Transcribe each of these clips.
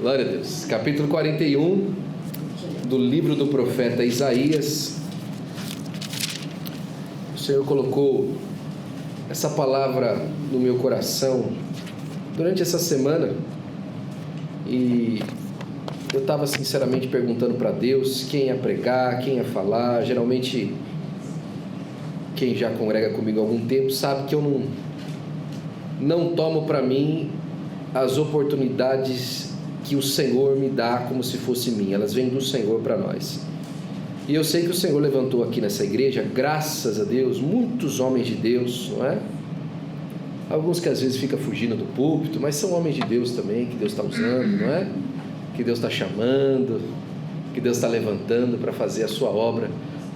Glória a Deus. Capítulo 41 do livro do profeta Isaías. O Senhor colocou essa palavra no meu coração durante essa semana e eu estava sinceramente perguntando para Deus quem ia pregar, quem ia falar. Geralmente quem já congrega comigo há algum tempo sabe que eu não tomo para mim as oportunidades que o Senhor me dá como se fosse minha. Elas vêm do Senhor para nós. E eu sei que o Senhor levantou aqui nessa igreja, graças a Deus, muitos homens de Deus, não é? Alguns que às vezes ficam fugindo do púlpito, mas são homens de Deus também, que Deus está usando, não é? Que Deus está chamando, que Deus está levantando para fazer a sua obra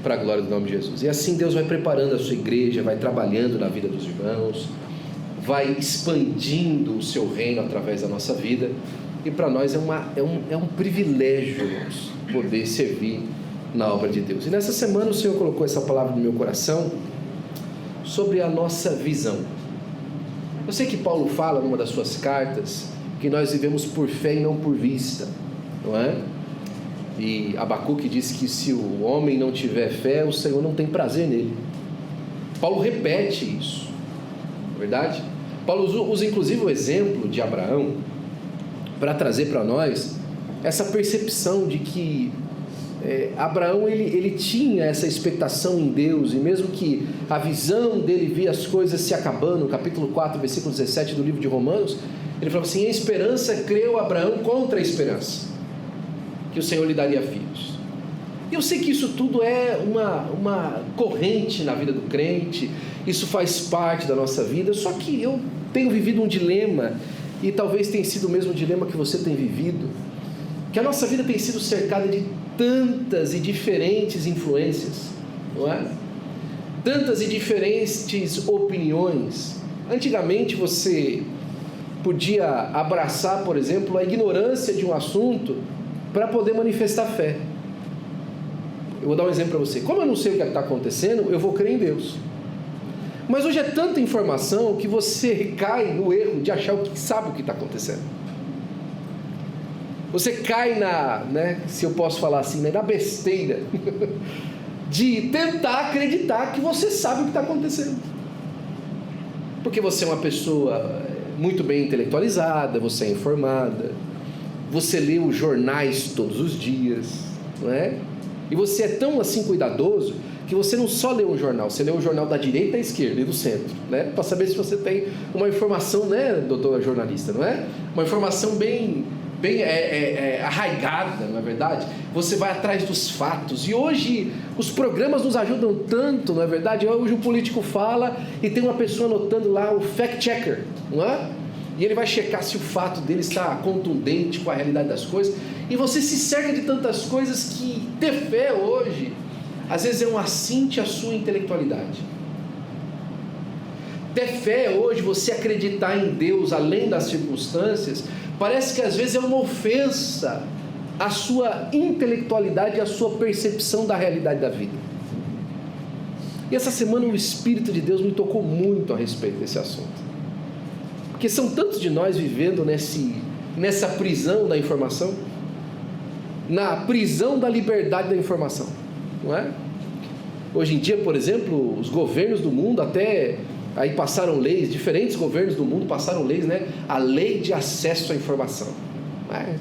para a glória do nome de Jesus. E assim Deus vai preparando a sua igreja, vai trabalhando na vida dos irmãos, vai expandindo o seu reino através da nossa vida. E para nós é um privilégio, irmãos, poder servir na obra de Deus. E nessa semana o Senhor colocou essa palavra no meu coração sobre a nossa visão. Eu sei que Paulo fala numa das suas cartas que nós vivemos por fé e não por vista, não é? E Abacuque diz que se o homem não tiver fé, o Senhor não tem prazer nele. Paulo repete isso, não é verdade? Paulo usa inclusive o exemplo de Abraão para trazer para nós essa percepção de que Abraão ele tinha essa expectação em Deus, e mesmo que a visão dele via as coisas se acabando, no capítulo 4, versículo 17 do livro de Romanos, ele falava assim: em esperança creu Abraão contra a esperança, que o Senhor lhe daria filhos. E eu sei que isso tudo é uma corrente na vida do crente, isso faz parte da nossa vida, só que eu tenho vivido um dilema, e talvez tenha sido o mesmo dilema que você tem vivido, que a nossa vida tem sido cercada de tantas e diferentes influências, não é? Tantas e diferentes opiniões. Antigamente você podia abraçar, por exemplo, a ignorância de um assunto para poder manifestar fé. Eu vou dar um exemplo para você. Como eu não sei o que está acontecendo, eu vou crer em Deus. Mas hoje é tanta informação que você cai no erro de achar que sabe o que está acontecendo. Você cai se eu posso falar assim, na besteira de tentar acreditar que você sabe o que está acontecendo. Porque você é uma pessoa muito bem intelectualizada, você é informada, você lê os jornais todos os dias, não é? E você é tão assim cuidadoso que você não só lê um jornal, você lê um jornal da direita, à esquerda e do centro, né? Para saber se você tem uma informação, né, doutora jornalista, não é? Uma informação bem arraigada, não é verdade? Você vai atrás dos fatos. E hoje os programas nos ajudam tanto, não é verdade? Hoje o político fala e tem uma pessoa anotando lá o fact checker, não é? E ele vai checar se o fato dele está contundente com a realidade das coisas. E você se cerca de tantas coisas que ter fé hoje às vezes é um assinte à sua intelectualidade. Ter fé hoje, você acreditar em Deus além das circunstâncias, parece que às vezes é uma ofensa à sua intelectualidade e à sua percepção da realidade da vida. E essa semana o Espírito de Deus me tocou muito a respeito desse assunto. Porque são tantos de nós vivendo nessa prisão da informação, na prisão da liberdade da informação, não é? Hoje em dia, por exemplo, os governos do mundo até aí passaram leis, diferentes governos do mundo passaram leis, né? A lei de acesso à informação, né?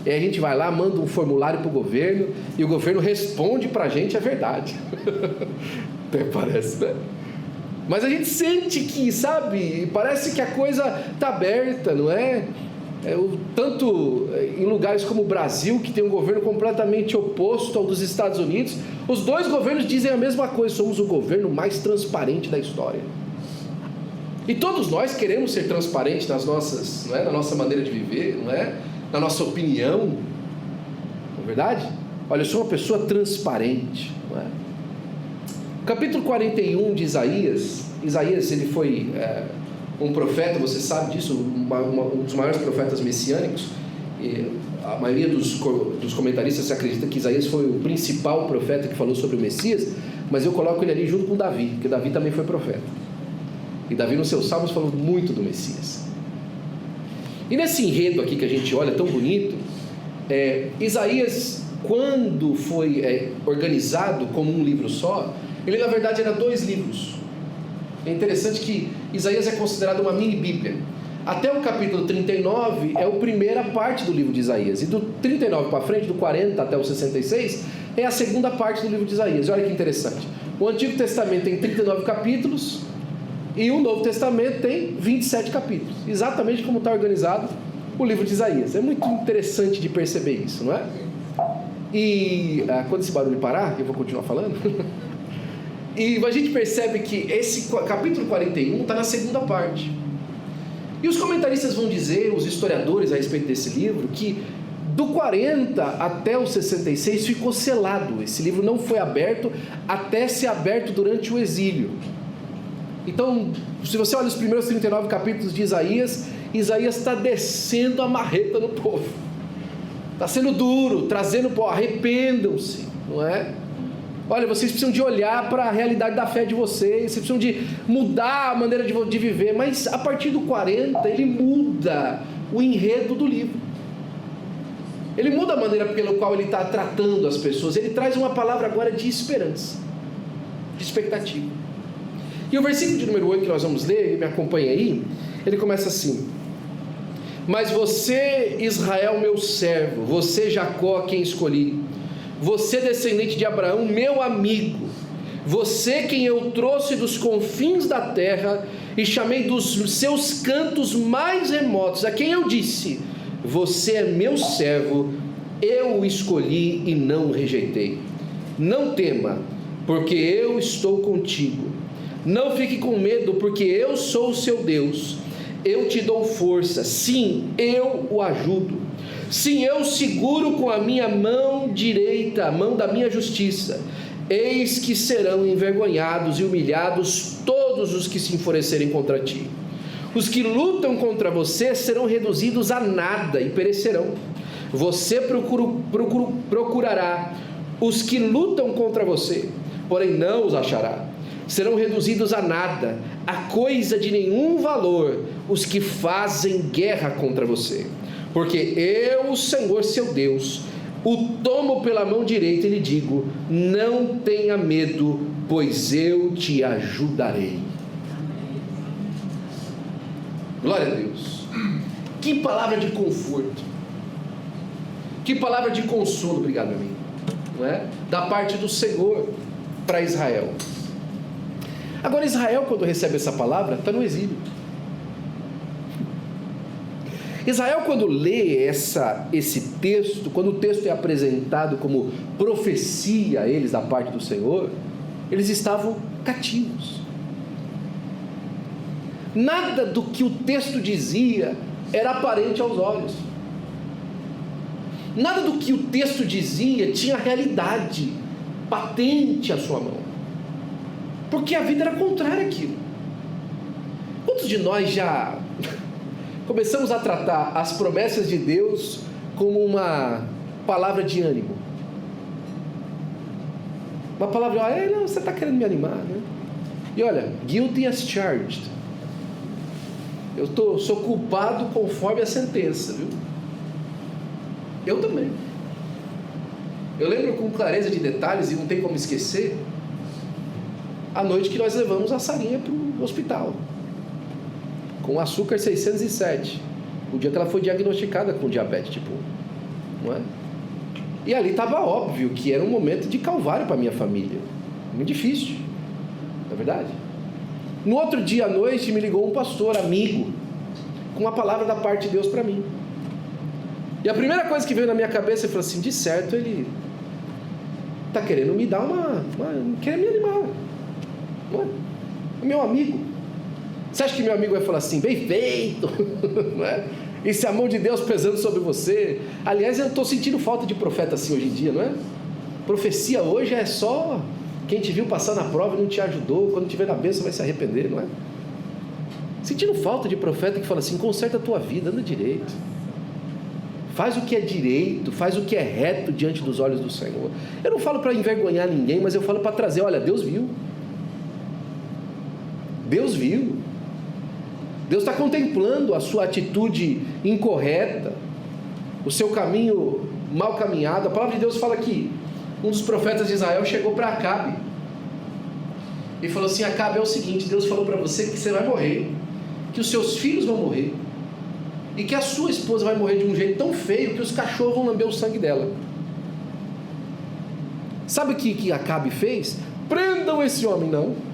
E aí a gente vai lá, manda um formulário para o governo e o governo responde para a gente a verdade. Até parece, né? Mas a gente sente que, sabe, parece que a coisa está aberta, não é? Tanto em lugares como o Brasil, que tem um governo completamente oposto ao dos Estados Unidos, os dois governos dizem a mesma coisa: somos o governo mais transparente da história. E todos nós queremos ser transparentes nas nossas, não é? Na nossa maneira de viver, não é? Na nossa opinião, não é verdade? Olha, eu sou uma pessoa transparente, não é? Capítulo 41 de Isaías, ele foi um profeta, você sabe disso, um dos maiores profetas messiânicos. E a maioria dos comentaristas acredita que Isaías foi o principal profeta que falou sobre o Messias, mas eu coloco ele ali junto com Davi, porque Davi também foi profeta. E Davi nos seus salmos falou muito do Messias. E nesse enredo aqui que a gente olha, tão bonito, Isaías, quando foi organizado como um livro só, ele na verdade era 2 livros. É interessante que Isaías é considerado uma mini-bíblia. Até o capítulo 39 é a primeira parte do livro de Isaías. E do 39 para frente, do 40 até o 66, é a segunda parte do livro de Isaías. Olha que interessante. O Antigo Testamento tem 39 capítulos e o Novo Testamento tem 27 capítulos. Exatamente como está organizado o livro de Isaías. É muito interessante de perceber isso, não é? E quando esse barulho parar, eu vou continuar falando. E a gente percebe que esse capítulo 41 está na segunda parte. E os comentaristas vão dizer, os historiadores a respeito desse livro, que do 40 até o 66 ficou selado. Esse livro não foi aberto até ser aberto durante o exílio. Então, se você olha os primeiros 39 capítulos de Isaías, Isaías está descendo a marreta no povo. Está sendo duro, trazendo, arrependam-se, não é? Olha, vocês precisam de olhar para a realidade da fé de vocês precisam de mudar a maneira de viver, mas a partir do 40 ele muda o enredo do livro. Ele muda a maneira pela qual ele está tratando as pessoas. Ele traz uma palavra agora de esperança, de expectativa. E o versículo de número 8 que nós vamos ler, me acompanha aí, ele começa assim: mas você, Israel, meu servo, você, Jacó, a quem escolhi, você, descendente de Abraão, meu amigo, você quem eu trouxe dos confins da terra e chamei dos seus cantos mais remotos, a quem eu disse, você é meu servo, eu o escolhi e não o rejeitei. Não tema, porque eu estou contigo. Não fique com medo, porque eu sou o seu Deus. Eu te dou força, sim, eu o ajudo. Sim, eu seguro com a minha mão direita, a mão da minha justiça. Eis que serão envergonhados e humilhados todos os que se enfurecerem contra ti. Os que lutam contra você serão reduzidos a nada e perecerão. Você procurará os que lutam contra você, porém não os achará. Serão reduzidos a nada, a coisa de nenhum valor, os que fazem guerra contra você. Porque eu, o Senhor seu Deus, o tomo pela mão direita e lhe digo: não tenha medo, pois eu te ajudarei. Glória a Deus. Que palavra de conforto, que palavra de consolo, obrigado a mim, não é? Da parte do Senhor para Israel. Agora Israel, quando recebe essa palavra, está no exílio. Israel, quando lê esse texto, quando o texto é apresentado como profecia a eles da parte do Senhor, eles estavam cativos. Nada do que o texto dizia era aparente aos olhos. Nada do que o texto dizia tinha realidade patente à sua mão, porque a vida era contrária àquilo. Quantos de nós já começamos a tratar as promessas de Deus como uma palavra de ânimo? Uma palavra, não, você está querendo me animar, né? E olha, guilty as charged. Eu sou culpado conforme a sentença, viu? Eu também. Eu lembro com clareza de detalhes, e não tem como esquecer, a noite que nós levamos a Sarinha para o hospital, com açúcar 607, o dia que ela foi diagnosticada com diabetes tipo 1, não é? E ali estava óbvio que era um momento de calvário para a minha família, muito difícil, não é verdade? No outro dia à noite me ligou um pastor amigo, com uma palavra da parte de Deus para mim. E a primeira coisa que veio na minha cabeça, ele falou assim: de certo ele está querendo me dar quer me animar, não é? É meu amigo. Você acha que meu amigo vai falar assim: bem feito, não é? E se a mão de Deus pesando sobre você? Aliás, eu estou sentindo falta de profeta assim hoje em dia, não é? Profecia hoje é só quem te viu passar na prova e não te ajudou, quando tiver na bênção vai se arrepender, não é? Sentindo falta de profeta que fala assim: conserta a tua vida, anda direito, faz o que é direito, faz o que é reto diante dos olhos do Senhor. Eu não falo para envergonhar ninguém, mas eu falo para trazer: olha, Deus viu, Deus está contemplando a sua atitude incorreta, o seu caminho mal caminhado. A palavra de Deus fala que um dos profetas de Israel chegou para Acabe e falou assim: Acabe, é o seguinte, Deus falou para você que você vai morrer, que os seus filhos vão morrer e que a sua esposa vai morrer de um jeito tão feio que os cachorros vão lamber o sangue dela. Sabe o que Acabe fez? Prendam esse homem. Não.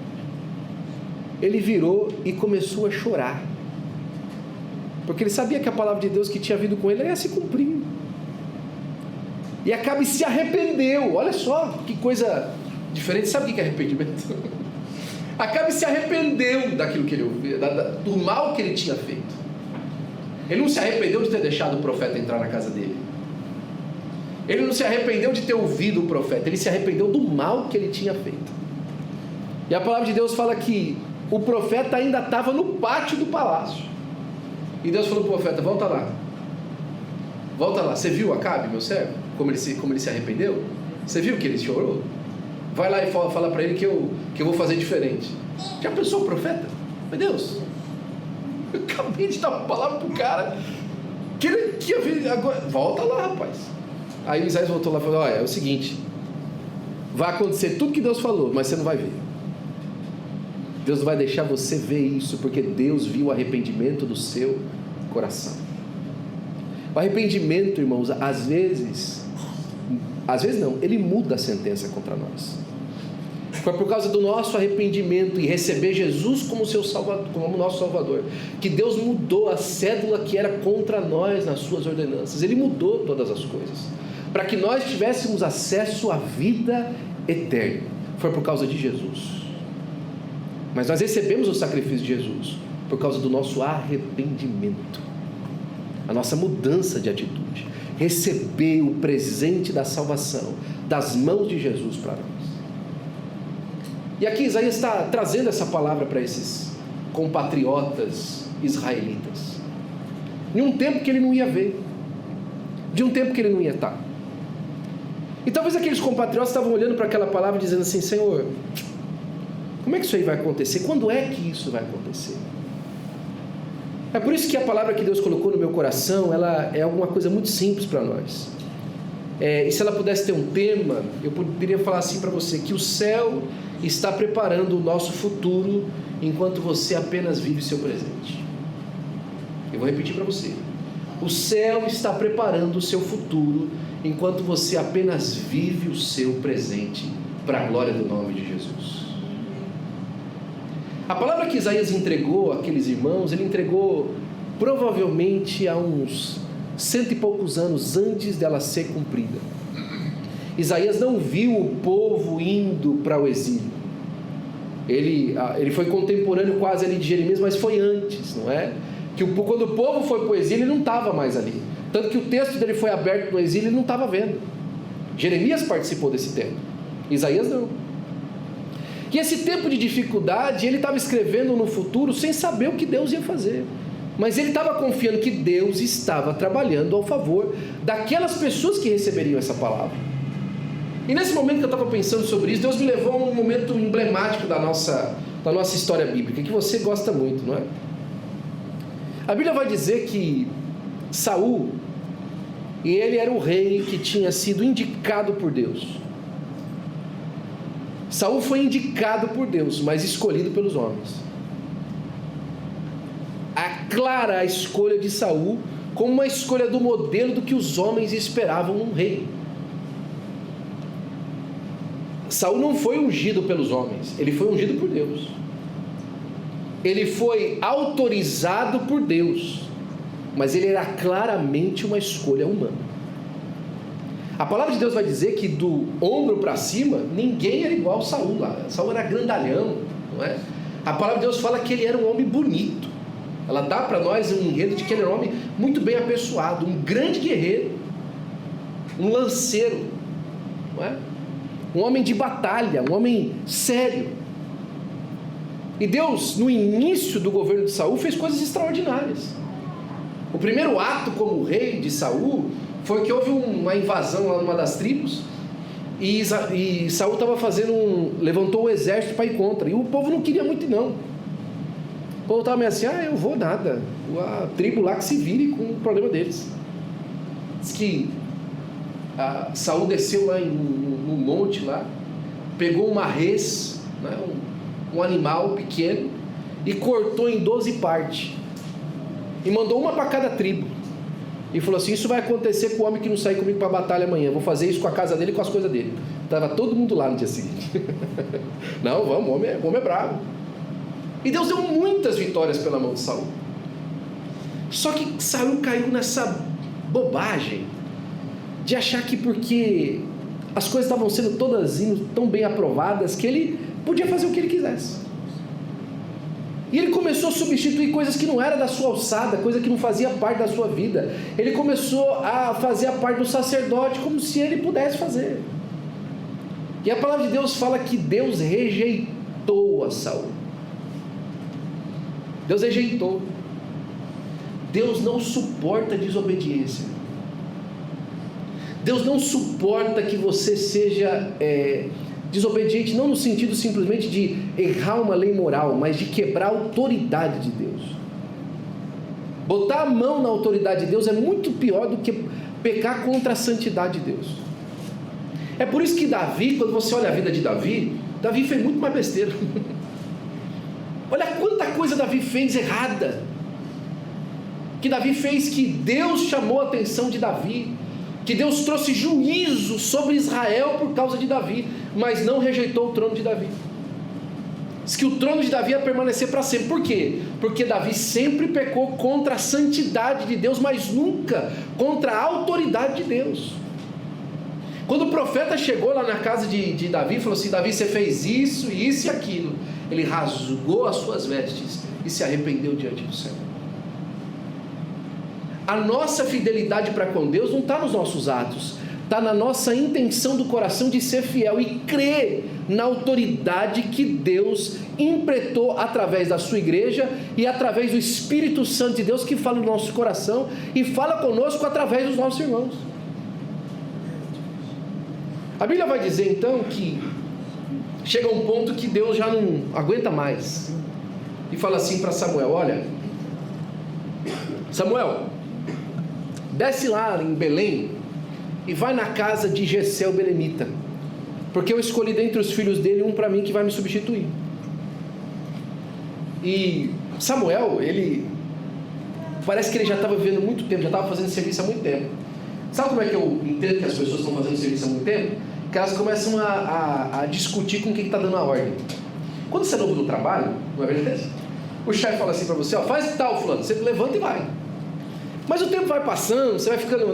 Ele virou e começou a chorar, porque ele sabia que a palavra de Deus que tinha vindo com ele ia se cumprir. E Acabe se arrependeu. Olha só que coisa diferente. Sabe o que é arrependimento? Acabe se arrependeu daquilo que ele ouviu, do mal que ele tinha feito. Ele não se arrependeu de ter deixado o profeta entrar na casa dele. Ele não se arrependeu de ter ouvido o profeta. Ele se arrependeu do mal que ele tinha feito. E a palavra de Deus fala que o profeta ainda estava no pátio do palácio. E Deus falou para o profeta: volta lá. Volta lá. Você viu Acabe, meu servo? Como ele se arrependeu? Você viu que ele chorou? Vai lá e fala para ele que eu vou fazer diferente. Já pensou o profeta? Meu Deus, eu acabei de dar uma palavra pro cara que ele ia vir agora. Volta lá, rapaz. Aí Isaías voltou lá e falou: olha, é o seguinte, vai acontecer tudo que Deus falou, mas você não vai ver. Deus não vai deixar você ver isso, porque Deus viu o arrependimento do seu coração. O arrependimento, irmãos, às vezes não, ele muda a sentença contra nós. Foi por causa do nosso arrependimento e receber Jesus como nosso Salvador, que Deus mudou a cédula que era contra nós nas suas ordenanças. Ele mudou todas as coisas, para que nós tivéssemos acesso à vida eterna. Foi por causa de Jesus. Mas nós recebemos o sacrifício de Jesus por causa do nosso arrependimento, a nossa mudança de atitude, receber o presente da salvação das mãos de Jesus para nós. E aqui Isaías está trazendo essa palavra para esses compatriotas israelitas, em um tempo que ele não ia ver, de um tempo que ele não ia estar. E talvez aqueles compatriotas estavam olhando para aquela palavra dizendo assim: Senhor, como é que isso aí vai acontecer? Quando é que isso vai acontecer? É por isso que a palavra que Deus colocou no meu coração, ela é alguma coisa muito simples para nós. E se ela pudesse ter um tema, eu poderia falar assim para você: que o céu está preparando o nosso futuro enquanto você apenas vive o seu presente. Eu vou repetir para você: o céu está preparando o seu futuro enquanto você apenas vive o seu presente, para a glória do nome de Jesus. A palavra que Isaías entregou àqueles irmãos, ele entregou provavelmente há uns 100 e poucos anos antes dela ser cumprida. Isaías não viu o povo indo para o exílio. Ele foi contemporâneo quase ali de Jeremias, mas foi antes, não é? Quando o povo foi para o exílio, ele não estava mais ali. Tanto que o texto dele foi aberto no exílio, ele não estava vendo. Jeremias participou desse tempo, Isaías não. E esse tempo de dificuldade, ele estava escrevendo no futuro sem saber o que Deus ia fazer. Mas ele estava confiando que Deus estava trabalhando ao favor daquelas pessoas que receberiam essa palavra. E nesse momento que eu estava pensando sobre isso, Deus me levou a um momento emblemático da nossa história bíblica, que você gosta muito, não é? A Bíblia vai dizer que Saul, e ele era o rei que tinha sido indicado por Deus. Saul foi indicado por Deus, mas escolhido pelos homens. Aclara a escolha de Saul como uma escolha do modelo do que os homens esperavam num rei. Saul não foi ungido pelos homens, ele foi ungido por Deus. Ele foi autorizado por Deus, mas ele era claramente uma escolha humana. A palavra de Deus vai dizer que do ombro para cima, ninguém era igual a Saul lá. Saul era grandalhão, não é? A palavra de Deus fala que ele era um homem bonito. Ela dá para nós um enredo de que ele era um homem muito bem apessoado, um grande guerreiro, um lanceiro, não é? Um homem de batalha, um homem sério. E Deus, no início do governo de Saul, fez coisas extraordinárias. O primeiro ato como rei de Saul foi que houve uma invasão lá numa das tribos, e Saul estava levantou o exército para ir contra, e o povo não queria muito não. povo estava meio assim, eu vou nada, a tribo lá que se vire com o problema deles. Diz que Saul desceu lá no monte lá, pegou uma res, né, um animal pequeno, e cortou em 12 partes, e mandou uma para cada tribo, e falou assim: isso vai acontecer com o homem que não sair comigo para a batalha amanhã, vou fazer isso com a casa dele e com as coisas dele. Estava todo mundo lá no dia seguinte. Não, vamos, o homem é bravo. E Deus deu muitas vitórias pela mão de Saul. Só que Saul caiu nessa bobagem de achar que porque as coisas estavam sendo todas indo tão bem aprovadas, que ele podia fazer o que ele quisesse. E ele começou a substituir coisas que não eram da sua alçada, coisa que não fazia parte da sua vida. Ele começou a fazer a parte do sacerdote como se ele pudesse fazer. E a palavra de Deus fala que Deus rejeitou a Saul. Deus rejeitou. Deus não suporta desobediência. Deus não suporta que você seja desobediente, não no sentido simplesmente de errar uma lei moral, mas de quebrar a autoridade de Deus. Botar a mão na autoridade de Deus é muito pior do que pecar contra a santidade de Deus. É por isso que Davi, quando você olha a vida de Davi fez muito mais besteira. Olha quanta coisa Davi fez errada, que Davi fez, que Deus chamou a atenção de Davi, que Deus trouxe juízo sobre Israel por causa de Davi, mas não rejeitou o trono de Davi. Diz que o trono de Davi ia permanecer para sempre. Por quê? Porque Davi sempre pecou contra a santidade de Deus, mas nunca contra a autoridade de Deus. Quando o profeta chegou lá na casa de Davi, falou assim: Davi, você fez isso, isso e aquilo. Ele rasgou as suas vestes e se arrependeu diante do Senhor. A nossa fidelidade para com Deus não está nos nossos atos, está na nossa intenção do coração de ser fiel e crer na autoridade que Deus impretou através da sua igreja e através do Espírito Santo de Deus, que fala no nosso coração e fala conosco através dos nossos irmãos. A Bíblia vai dizer então que chega um ponto que Deus já não aguenta mais e fala assim para Samuel: olha, Samuel, desce lá em Belém e vai na casa de Jessé o belemita, porque eu escolhi dentre os filhos dele um para mim que vai me substituir. E Samuel, ele parece que ele já estava vivendo muito tempo, já estava fazendo serviço há muito tempo. Sabe como é que eu entendo que as pessoas estão fazendo serviço há muito tempo? Que elas começam a discutir com quem está dando a ordem. Quando você é novo no trabalho, não é verdade? O chefe fala assim para você: faz tal, fulano, você levanta e vai. Mas o tempo vai passando, você vai ficando,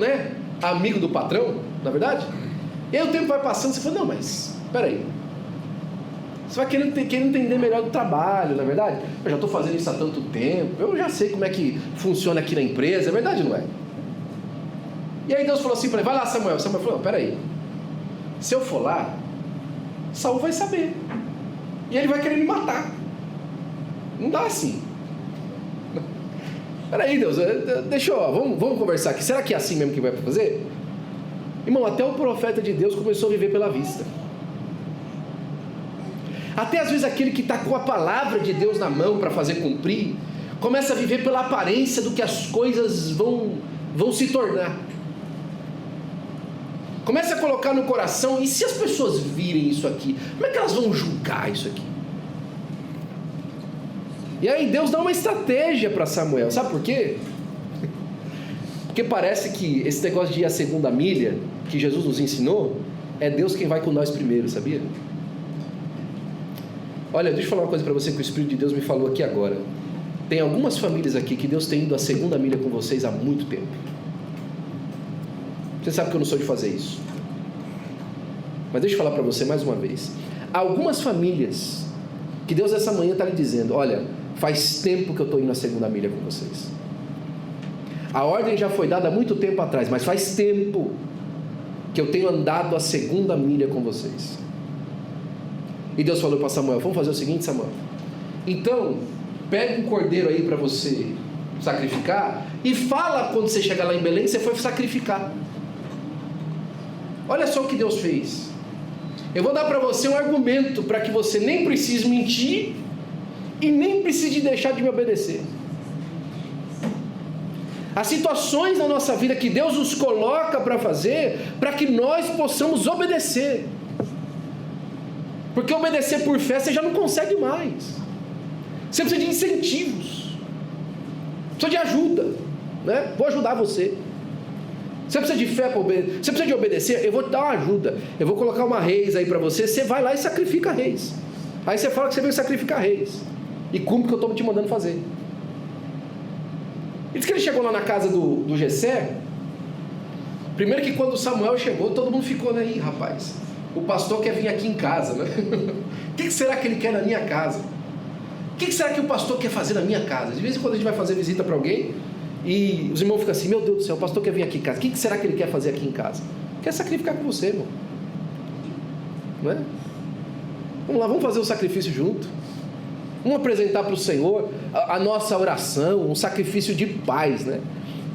amigo do patrão, na verdade? E aí o tempo vai passando, você fala: não, mas espera aí, você vai querendo entender melhor do trabalho, na verdade? Eu já estou fazendo isso há tanto tempo, eu já sei como é que funciona aqui na empresa, é verdade ou não é? E aí Deus falou assim para ele: vai lá, Samuel. Samuel falou: espera aí, se eu for lá, Saul vai saber e ele vai querer me matar. Não dá assim. Peraí, Deus, deixa eu, vamos conversar aqui. Será que é assim mesmo que vai fazer? Irmão, até o profeta de Deus começou a viver pela vista. Até às vezes aquele que está com a palavra de Deus na mão para fazer cumprir, começa a viver pela aparência do que as coisas vão se tornar. Começa a colocar no coração: e se as pessoas virem isso aqui, como é que elas vão julgar isso aqui? E aí Deus dá uma estratégia para Samuel. Sabe por quê? Porque parece que esse negócio de ir a segunda milha, que Jesus nos ensinou, é Deus quem vai com nós primeiro, sabia? Olha, deixa eu falar uma coisa para você que o Espírito de Deus me falou aqui agora. Tem algumas famílias aqui que Deus tem ido a segunda milha com vocês há muito tempo. Você sabe que eu não sou de fazer isso. Mas deixa eu falar para você mais uma vez. Há algumas famílias que Deus essa manhã está lhe dizendo: olha, faz tempo que eu estou indo a segunda milha com vocês. A ordem já foi dada há muito tempo atrás, mas faz tempo que eu tenho andado a segunda milha com vocês. E Deus falou para Samuel: vamos fazer o seguinte, Samuel, então pega um cordeiro aí para você sacrificar e fala quando você chegar lá em Belém que você foi sacrificar. Olha só o que Deus fez. Eu vou dar para você um argumento para que você nem precise mentir e nem precise deixar de me obedecer. As situações na nossa vida que Deus nos coloca para fazer, para que nós possamos obedecer. Porque obedecer por fé você já não consegue mais. Você precisa de incentivos, precisa de ajuda, né? Vou ajudar você. Você precisa de fé para obedecer, você precisa de obedecer, eu vou te dar uma ajuda. Eu vou colocar uma reis aí para você, você vai lá e sacrifica a reis. Aí você fala que você veio sacrificar reis e cumpre o que eu estou te mandando fazer. E diz que ele chegou lá na casa do Jessé. Primeiro que quando Samuel chegou, todo mundo ficou, né? Ih, rapaz, o pastor quer vir aqui em casa, né? O que será que ele quer na minha casa? O que será que o pastor quer fazer na minha casa? De vez em quando a gente vai fazer visita para alguém e os irmãos ficam assim, meu Deus do céu, o pastor quer vir aqui em casa. O que será que ele quer fazer aqui em casa? Quer sacrificar com você, irmão. Não é? Vamos lá, vamos fazer o sacrifício junto. Vamos apresentar para o Senhor a nossa oração, um sacrifício de paz, né?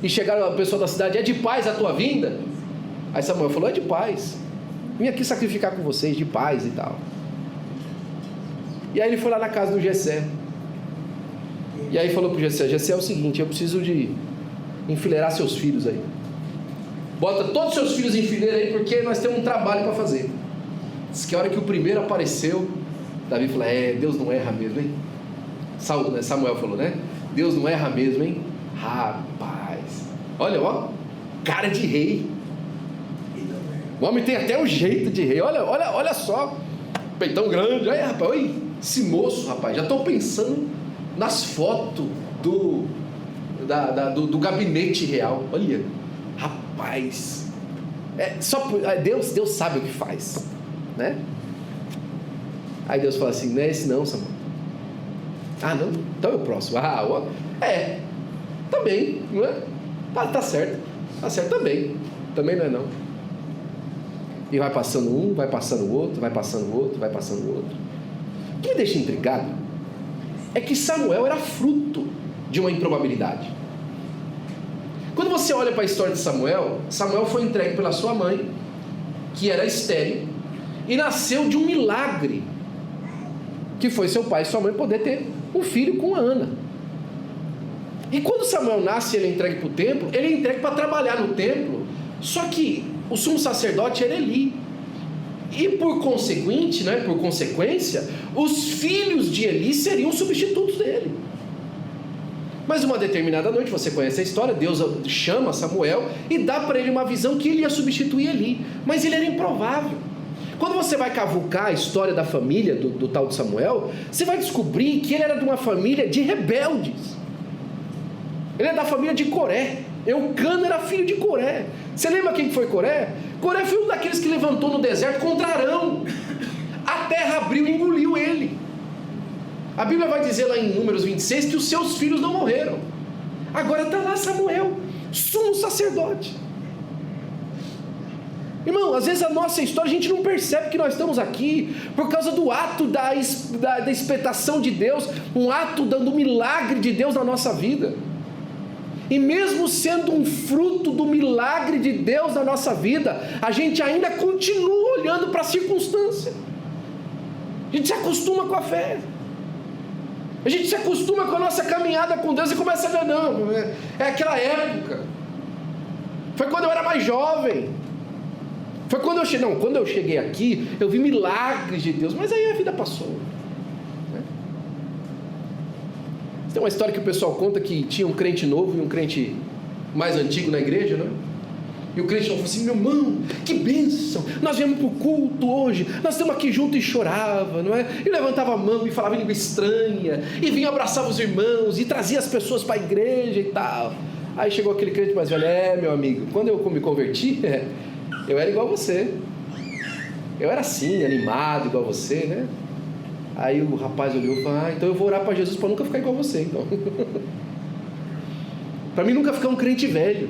E chegaram a pessoa da cidade, é de paz a tua vinda? Aí Samuel falou, é de paz. Vim aqui sacrificar com vocês, de paz e tal. E aí ele foi lá na casa do Jessé. E aí falou para o Jessé, Jessé, é o seguinte, eu preciso de enfileirar seus filhos aí. Bota todos os seus filhos em fileira aí, porque nós temos um trabalho para fazer. Diz que a hora que o primeiro apareceu, Davi falou, Deus não erra mesmo, hein? Samuel falou, né? Deus não erra mesmo, hein? Rapaz, olha, ó, cara de rei. O homem tem até um jeito de rei. Olha só, peitão grande. Aí, rapaz, oi, esse moço, rapaz, já estou pensando nas fotos do gabinete real. Olha, rapaz, Deus sabe o que faz, né? Aí Deus fala assim, não é esse não, Samuel. Ah, não? Então é o próximo. Também, não é? Tá certo, também não é não. E vai passando um, vai passando o outro, vai passando o outro, vai passando o outro. O que me deixa intrigado é que Samuel era fruto de uma improbabilidade. Quando você olha para a história de Samuel foi entregue pela sua mãe, que era estéril, e nasceu de um milagre, que foi seu pai e sua mãe poder ter um filho com a Ana. E quando Samuel nasce, ele é entregue para o templo, ele é entregue para trabalhar no templo, só que o sumo sacerdote era Eli, e por consequência, os filhos de Eli seriam substitutos dele. Mas uma determinada noite, você conhece a história, Deus chama Samuel e dá para ele uma visão que ele ia substituir Eli, mas ele era improvável. Quando você vai cavucar a história da família do tal de Samuel, você vai descobrir que ele era de uma família de rebeldes. Ele é da família de Coré. Eucana era filho de Coré. Você lembra quem foi Coré? Coré foi um daqueles que levantou no deserto contra Arão. A terra abriu e engoliu ele. A Bíblia vai dizer lá em Números 26 que os seus filhos não morreram. Agora está lá Samuel, sumo sacerdote. Irmão, às vezes a nossa história a gente não percebe que nós estamos aqui por causa do ato da expectação de Deus, um ato dando milagre de Deus na nossa vida. E mesmo sendo um fruto do milagre de Deus na nossa vida, a gente ainda continua olhando para a circunstância. A gente se acostuma com a fé. A gente se acostuma com a nossa caminhada com Deus e começa a ver, não, é aquela época. Foi quando eu era mais jovem. Foi quando eu cheguei aqui, eu vi milagres de Deus, mas aí a vida passou. Né? Tem uma história que o pessoal conta que tinha um crente novo e um crente mais antigo na igreja, né? E o crente falou assim, meu irmão, que bênção, nós viemos para o culto hoje, nós estamos aqui juntos, e chorava, não é? E levantava a mão e falava em língua estranha, e vinha abraçar os irmãos, e trazia as pessoas para a igreja e tal. Aí chegou aquele crente mais velho, meu amigo, quando eu me converti, eu era igual a você, eu era assim, animado igual a você, né? Aí o rapaz olhou e falou, então eu vou orar para Jesus para nunca ficar igual a você, então. Para mim nunca ficar um crente velho,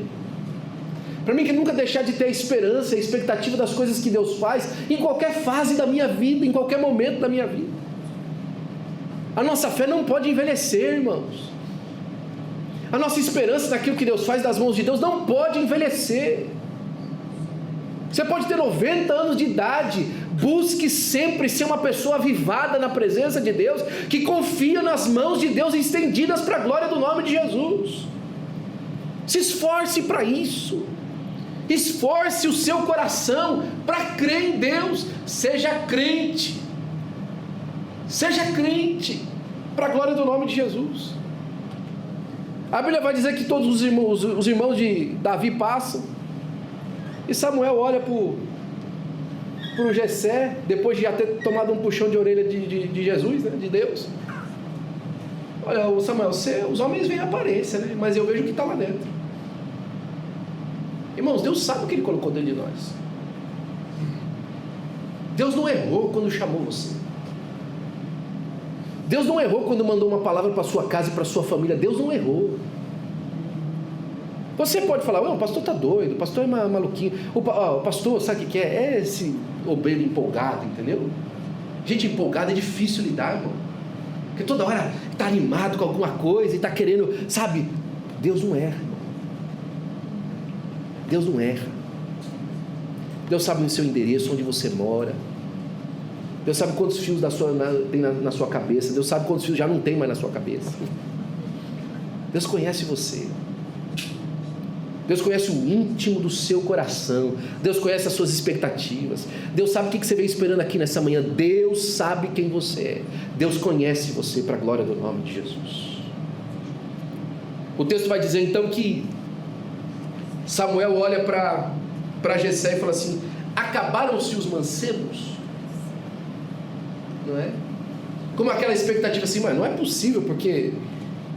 para mim que nunca deixar de ter a esperança, a expectativa das coisas que Deus faz, em qualquer fase da minha vida, em qualquer momento da minha vida. A nossa fé não pode envelhecer, irmãos. A nossa esperança naquilo que Deus faz das mãos de Deus não pode envelhecer. Você pode ter 90 anos de idade, Busque sempre ser uma pessoa avivada na presença de Deus, que confia nas mãos de Deus estendidas para a glória do nome de Jesus. Se esforce para isso. Esforce o seu coração para crer em Deus. Seja crente. Seja crente para a glória do nome de Jesus. A Bíblia vai dizer que todos os irmãos de Davi passam, e Samuel olha para o Jessé, depois de já ter tomado um puxão de orelha de Jesus, né, de Deus. Olha, o Samuel, os homens veem a aparência, né, mas eu vejo o que está lá dentro. Irmãos, Deus sabe o que Ele colocou dentro de nós. Deus não errou quando chamou você. Deus não errou quando mandou uma palavra para a sua casa e para a sua família. Deus não errou. Você pode falar, o pastor está doido, o pastor é maluquinho. O pastor, sabe o que é? É esse obreiro empolgado, entendeu? Gente empolgada é difícil lidar, irmão. Porque toda hora está animado com alguma coisa e está querendo, sabe? Deus não erra. Deus não erra. Deus sabe o seu endereço, onde você mora. Deus sabe quantos fios tem na sua cabeça. Deus sabe quantos fios já não tem mais na sua cabeça. Deus conhece você. Deus conhece o íntimo do seu coração. Deus conhece as suas expectativas. Deus sabe o que você veio esperando aqui nessa manhã. Deus sabe quem você é. Deus conhece você para a glória do nome de Jesus. O texto vai dizer então que Samuel olha para Jessé e fala assim: acabaram-se os mancebos? Não é? Como aquela expectativa assim, mas não é possível, porque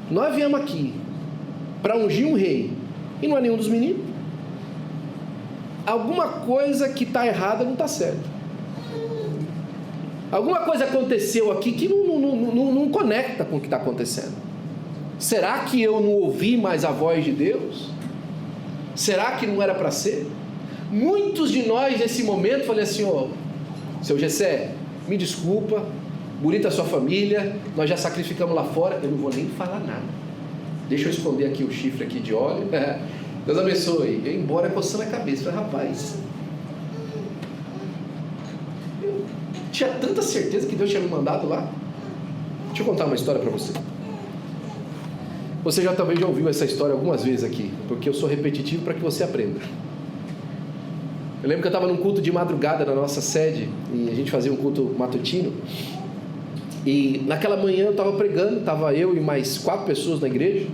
nós viemos aqui para ungir um rei e não é nenhum dos meninos. Alguma coisa que está errada não está certa. Alguma coisa aconteceu aqui que não conecta com o que está acontecendo. Será que eu não ouvi mais a voz de Deus? Será que não era para ser? Muitos de nós nesse momento falei assim: seu Jessé, me desculpa, bonita a sua família, nós já sacrificamos lá fora, eu não vou nem falar nada, deixa eu esconder aqui o chifre aqui de óleo, Deus abençoe. Eu ia embora coçando a cabeça, falei: rapaz, eu tinha tanta certeza que Deus tinha me mandado lá. Deixa eu contar uma história para você. Você talvez já ouviu essa história algumas vezes aqui, porque eu sou repetitivo para que você aprenda. Eu lembro que eu estava num culto de madrugada na nossa sede, e a gente fazia um culto matutino, e naquela manhã eu estava pregando, estava eu e mais 4 pessoas na igreja.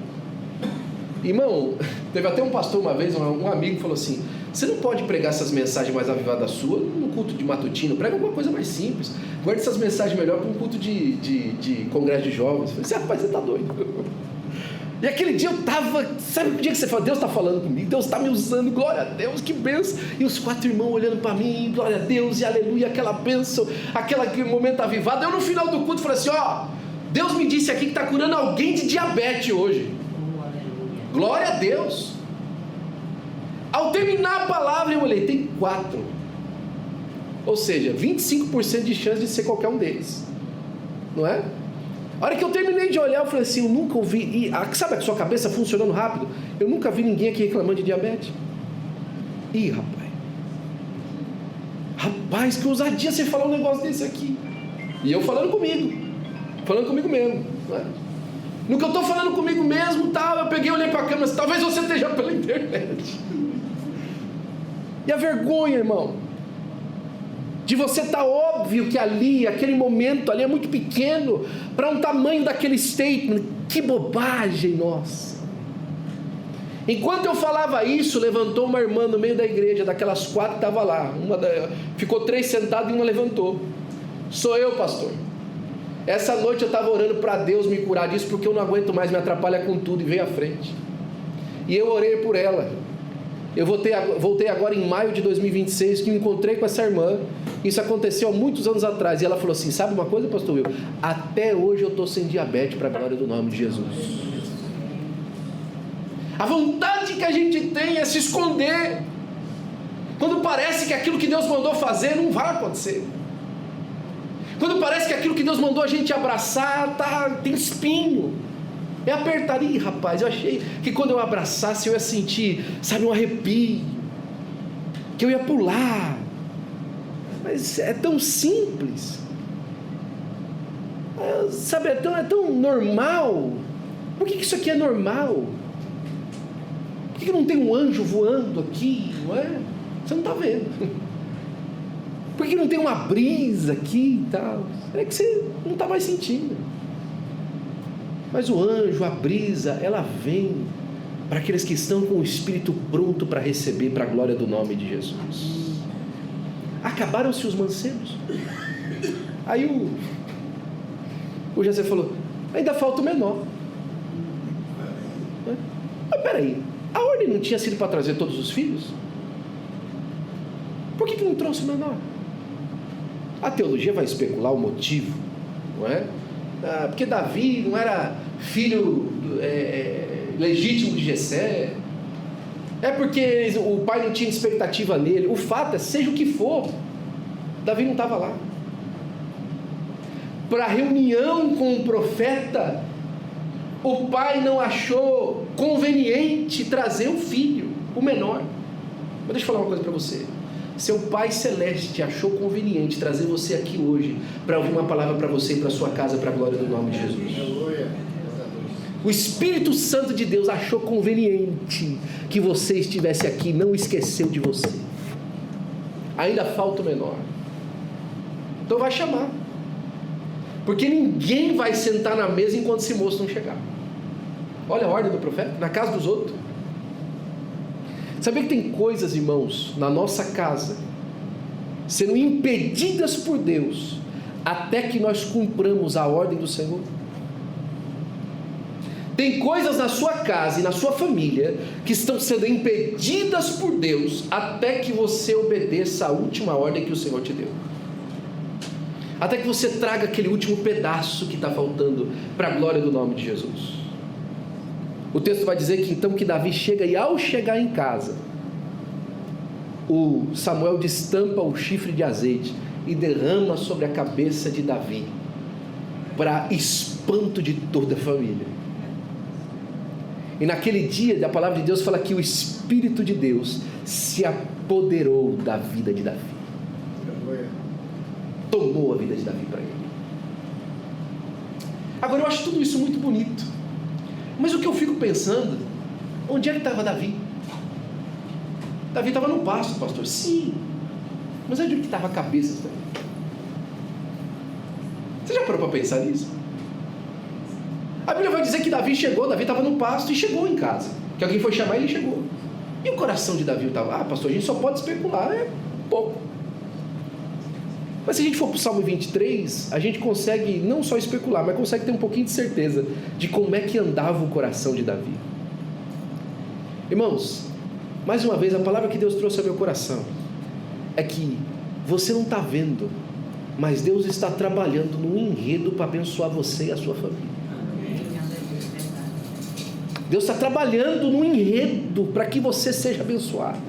Irmão, teve até um pastor uma vez, um amigo falou assim: você não pode pregar essas mensagens mais avivadas suas no culto de matutino, prega alguma coisa mais simples, guarde essas mensagens melhor para um culto de congresso de jovens. Eu falei: rapaz, você está doido. E aquele dia eu estava, sabe o dia que você fala: Deus está falando comigo, Deus está me usando, glória a Deus, que bênção. E os 4 irmãos olhando para mim, glória a Deus, e aleluia, aquela bênção, aquele momento avivado. Eu no final do culto falei assim: Deus me disse aqui que está curando alguém de diabetes hoje. Glória a Deus. Ao terminar a palavra eu olhei, tem 4. Ou seja, 25% de chance de ser qualquer um deles. Não é? A hora que eu terminei de olhar, eu falei assim: eu nunca ouvi, sabe a sua cabeça funcionando rápido? Eu nunca vi ninguém aqui reclamando de diabetes. Ih, rapaz, que ousadia você falar um negócio desse aqui. E eu falando comigo mesmo, não é? No que eu estou falando comigo mesmo, eu peguei e olhei para a câmera, talvez você esteja pela internet. E a vergonha, irmão, de você estar óbvio que ali, aquele momento ali é muito pequeno para um tamanho daquele statement. Que bobagem, nossa. Enquanto eu falava isso, levantou uma irmã no meio da igreja, daquelas 4 que estavam lá. Ficou 3 sentadas e uma levantou. Sou eu, pastor. Essa noite eu estava orando para Deus me curar disso, porque eu não aguento mais, me atrapalha com tudo, e veio à frente. E eu orei por ela. Eu voltei agora em maio de 2026, que me encontrei com essa irmã. Isso aconteceu há muitos anos atrás. E ela falou assim: sabe uma coisa, pastor Will? Até hoje eu estou sem diabetes, para a glória do nome de Jesus. A vontade que a gente tem é se esconder, quando parece que aquilo que Deus mandou fazer não vai acontecer. Quando parece que aquilo que Deus mandou a gente abraçar tem espinho, é apertaria. Rapaz, eu achei que quando eu abraçasse eu ia sentir, sabe, um arrepio, que eu ia pular. Mas é tão simples. Sabe, é tão normal. Por que isso aqui é normal? Por que não tem um anjo voando aqui? Não é? Você não está vendo. Por que não tem uma brisa aqui e tal? É que você não está mais sentindo. Mas o anjo, a brisa, ela vem para aqueles que estão com o espírito pronto para receber para a glória do nome de Jesus. Acabaram-se os mancebos. Aí o José falou, ainda falta o menor. Mas peraí, a ordem não tinha sido para trazer todos os filhos? Por que não trouxe o menor? A teologia vai especular o motivo, não é? Porque Davi não era filho legítimo de Jessé, é porque o pai não tinha expectativa nele. O fato é, seja o que for, Davi não estava lá. Para a reunião com o profeta, o pai não achou conveniente trazer o filho, o menor. Mas deixa eu falar uma coisa para você. Seu Pai Celeste achou conveniente trazer você aqui hoje para ouvir uma palavra para você e para sua casa, para a glória do nome de Jesus. O Espírito Santo de Deus achou conveniente que você estivesse aqui, não esqueceu de você. Ainda falta o menor. Então vai chamar. Porque ninguém vai sentar na mesa enquanto esse moço não chegar. Olha a ordem do profeta, na casa dos outros. Sabia que tem coisas, irmãos, na nossa casa, sendo impedidas por Deus, até que nós cumpramos a ordem do Senhor? Tem coisas na sua casa e na sua família, que estão sendo impedidas por Deus, até que você obedeça a última ordem que o Senhor te deu. Até que você traga aquele último pedaço que está faltando, para a glória do nome de Jesus. O texto vai dizer que então que Davi chega, e ao chegar em casa, o Samuel destampa o chifre de azeite e derrama sobre a cabeça de Davi, para espanto de toda a família. E naquele dia, a palavra de Deus fala que o Espírito de Deus se apoderou da vida de Davi, tomou a vida de Davi para ele. Agora eu acho tudo isso muito bonito, mas o que eu fico pensando, onde é que estava Davi? Davi estava no pasto, pastor. Sim, mas onde é que estava a cabeça de Davi? Você já parou para pensar nisso? A Bíblia vai dizer que Davi estava no pasto e chegou em casa, que alguém foi chamar e ele chegou. E o coração de Davi estava, pastor, a gente só pode especular, é pouco. Mas se a gente for para o Salmo 23, a gente consegue não só especular, mas consegue ter um pouquinho de certeza de como é que andava o coração de Davi. Irmãos, mais uma vez, a palavra que Deus trouxe ao meu coração é que você não está vendo, mas Deus está trabalhando num enredo para abençoar você e a sua família. Deus está trabalhando num enredo para que você seja abençoado,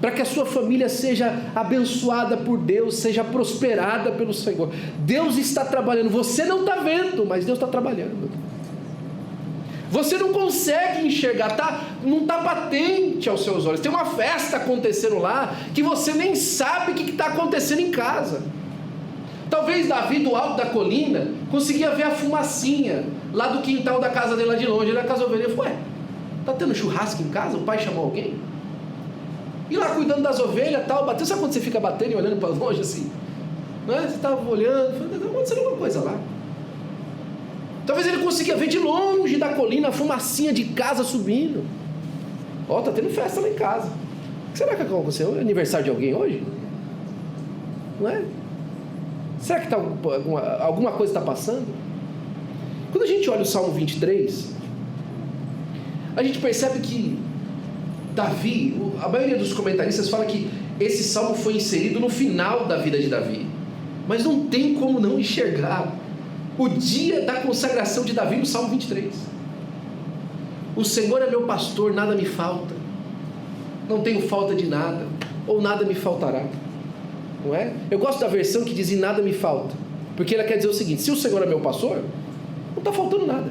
para que a sua família seja abençoada por Deus, seja prosperada pelo Senhor. Deus está trabalhando, você não está vendo, mas Deus está trabalhando. Você não consegue enxergar, não está patente aos seus olhos. Tem uma festa acontecendo lá, que você nem sabe o que está acontecendo em casa. Talvez Davi, do alto da colina, conseguia ver a fumacinha lá do quintal da casa dele lá de longe. Ele na casa da ovelha, ele falou, está tendo churrasco em casa? O pai chamou alguém? E lá cuidando das ovelhas e tal, bateu. Sabe quando você fica batendo e olhando para longe assim? Não é? Você estava olhando, está acontecendo alguma coisa lá. Talvez ele conseguia ver de longe da colina a fumacinha de casa subindo. Está tendo festa lá em casa. O que será que aconteceu? É aniversário de alguém hoje? Não é? Será que alguma coisa está passando? Quando a gente olha o Salmo 23, a gente percebe que Davi, a maioria dos comentaristas fala que esse salmo foi inserido no final da vida de Davi, mas não tem como não enxergar o dia da consagração de Davi no Salmo 23. O Senhor é meu pastor, nada me falta, não tenho falta de nada, ou nada me faltará. Não é? Eu gosto da versão que diz nada me falta, porque ela quer dizer o seguinte: se o Senhor é meu pastor, não está faltando nada.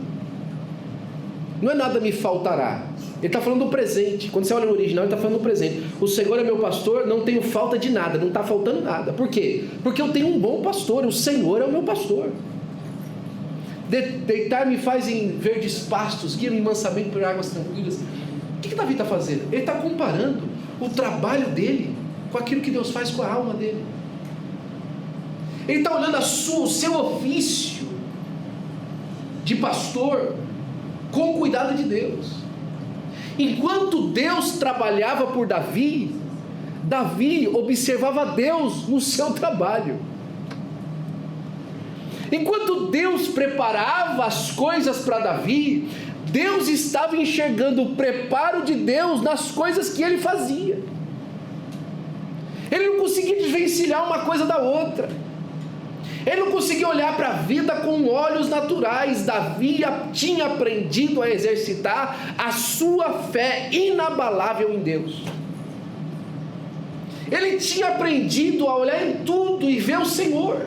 Não é nada me faltará, Ele está falando do presente. Quando você olha no original, ele está falando do presente. O Senhor é meu pastor, não tenho falta de nada, não está faltando nada. Por quê? Porque eu tenho um bom pastor, o Senhor é o meu pastor. Deitar-me faz em verdes pastos, guia-me mansamente por águas tranquilas. O que Davi está fazendo? Ele está comparando o trabalho dele com aquilo que Deus faz com a alma dele. Ele está olhando o seu ofício de pastor com o cuidado de Deus. Enquanto Deus trabalhava por Davi, Davi observava Deus no seu trabalho. Enquanto Deus preparava as coisas para Davi, Deus estava enxergando o preparo de Deus nas coisas que ele fazia. Ele não conseguia desvencilhar uma coisa da outra. Ele não conseguia olhar para a vida com olhos naturais. Davi tinha aprendido a exercitar a sua fé inabalável em Deus. Ele tinha aprendido a olhar em tudo e ver o Senhor.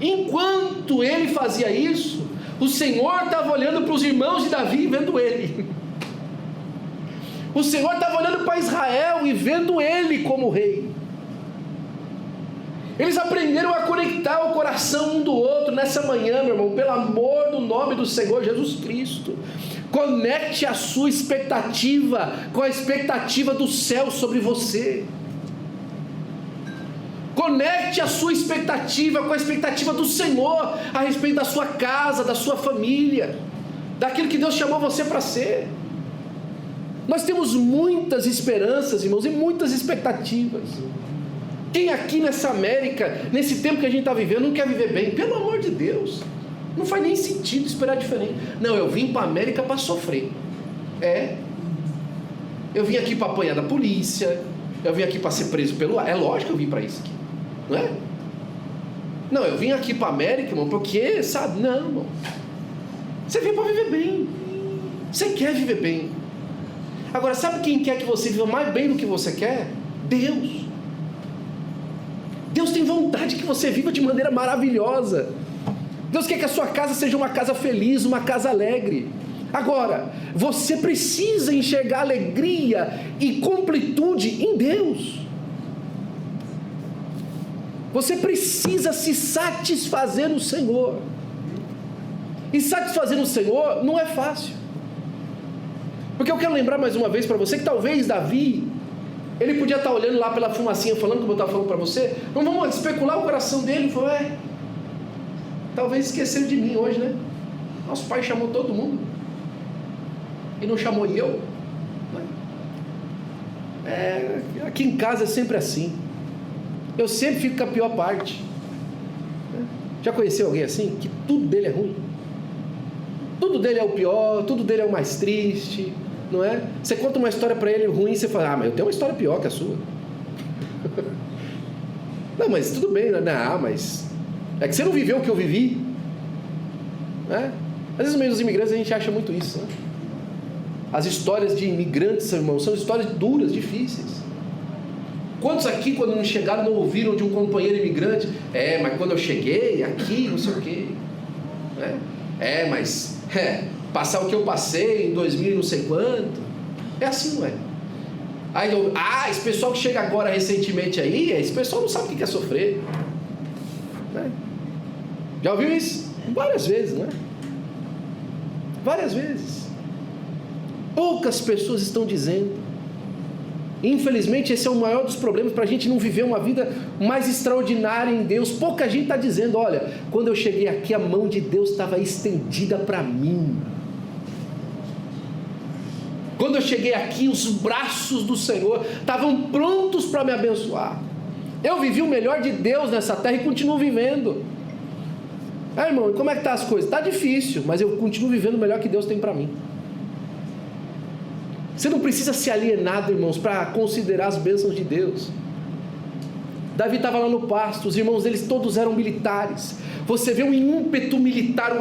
Enquanto ele fazia isso, o Senhor estava olhando para os irmãos de Davi e vendo ele. O Senhor estava olhando para Israel e vendo ele como rei. Eles aprenderam a conectar o coração um do outro nessa manhã, meu irmão, pelo amor do nome do Senhor Jesus Cristo. Conecte a sua expectativa com a expectativa do céu sobre você. Conecte a sua expectativa com a expectativa do Senhor a respeito da sua casa, da sua família, daquilo que Deus chamou você para ser. Nós temos muitas esperanças, irmãos, e muitas expectativas. Quem aqui nessa América, nesse tempo que a gente está vivendo, não quer viver bem? Pelo amor de Deus, não faz nem sentido esperar diferente. Não, eu vim para a América para sofrer. Eu vim aqui para apanhar da polícia, eu vim aqui para ser preso pelo... É lógico que eu vim para isso aqui, não é? Não, eu vim aqui para a América, irmão, porque, sabe, não, irmão. Você veio para viver bem. Você quer viver bem. Agora, sabe quem quer que você viva mais bem do que você quer? Deus. Deus tem vontade que você viva de maneira maravilhosa. Deus quer que a sua casa seja uma casa feliz, uma casa alegre. Agora, você precisa enxergar alegria e completude em Deus. Você precisa se satisfazer no Senhor. E satisfazer no Senhor não é fácil. Porque eu quero lembrar mais uma vez para você que talvez Davi, ele podia estar olhando lá pela fumacinha, falando como eu estava falando para você. Não vamos especular o coração dele. Ele falou, talvez esqueceram de mim hoje, né? Nosso pai chamou todo mundo e não chamou eu. Aqui em casa é sempre assim. Eu sempre fico com a pior parte. Já conheceu alguém assim? Que tudo dele é ruim. Tudo dele é o pior, tudo dele é o mais triste, não é? Você conta uma história para ele ruim e você fala, mas eu tenho uma história pior que a sua. Não, mas tudo bem, não, mas é que você não viveu o que eu vivi, né? Às vezes no meio dos imigrantes a gente acha muito isso, né? As histórias de imigrantes, irmãos, são histórias duras, difíceis. Quantos aqui, quando não chegaram, não ouviram de um companheiro imigrante? Mas quando eu cheguei aqui, não sei o quê, né? Mas passar o que eu passei em 2000 não sei quanto. É assim, não é? Aí esse pessoal que chega agora recentemente aí, esse pessoal não sabe o que é sofrer, né? Já ouviu isso? Várias vezes, não é? Várias vezes. Poucas pessoas estão dizendo. Infelizmente esse é o maior dos problemas para a gente não viver uma vida mais extraordinária em Deus. Pouca gente está dizendo, olha, quando eu cheguei aqui a mão de Deus estava estendida para mim. Quando eu cheguei aqui os braços do Senhor estavam prontos para me abençoar. Eu vivi o melhor de Deus nessa terra e continuo vivendo. Irmão, como é que tá as coisas? Está difícil, mas eu continuo vivendo o melhor que Deus tem para mim. Você não precisa ser alienado, irmãos, para considerar as bênçãos de Deus. Davi estava lá no pasto, os irmãos deles todos eram militares. Você vê um ímpeto militar,